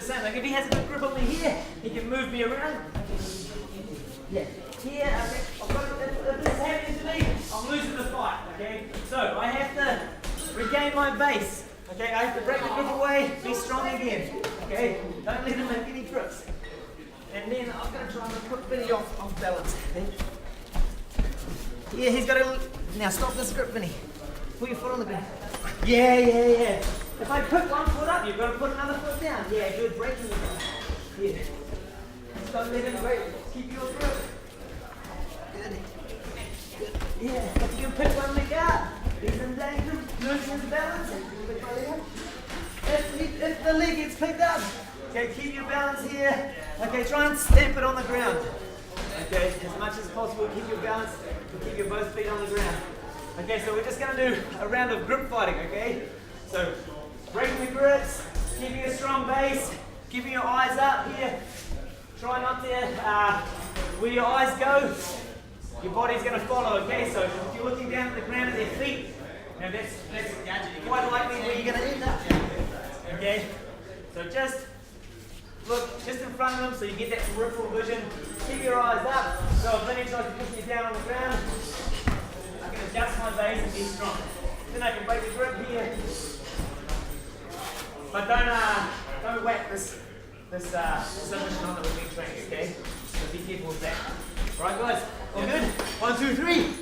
same. Like if he has a good grip on me here, he can move me around. Yeah. Here, okay. I've got if this is happening to me, I'm losing the fight. Okay. So I have to regain my base. Okay. I have to break the grip away, be strong again. Okay. Don't let him make any grips. And then I'm going to try and put Vinny off balance. Okay? Yeah, he's got to. Now stop this grip, Vinny. Put your foot on the ground. Yeah. If I put one foot up, you've got to put another foot down. Yeah, good. Breaking the grip. Yeah. Just don't let him break. Keep your grip. Good. Yeah. If you can pick one leg out, he's in danger. Losing his balance. If the leg gets picked up, okay, keep your balance here. Okay, try and stamp it on the ground. Okay, as much as possible, keep your balance and keep your both feet on the ground. Okay, so we're just going to do a round of grip fighting, okay? So, breaking the grips, keeping a strong base, keeping your eyes up here. Try not to, where your eyes go, your body's going to follow, okay? So, if you're looking down at the ground at their feet, now that's quite likely where you're going to end up. Okay? So just look just in front of them so you get that peripheral vision. Keep your eyes up. So if Vinny tries to push me down on the ground, I can adjust my base and be strong. Then I can break the grip here. But don't whack this submission on that we've been training, okay? So be careful with that. Alright guys, all good? 1, 2, 3.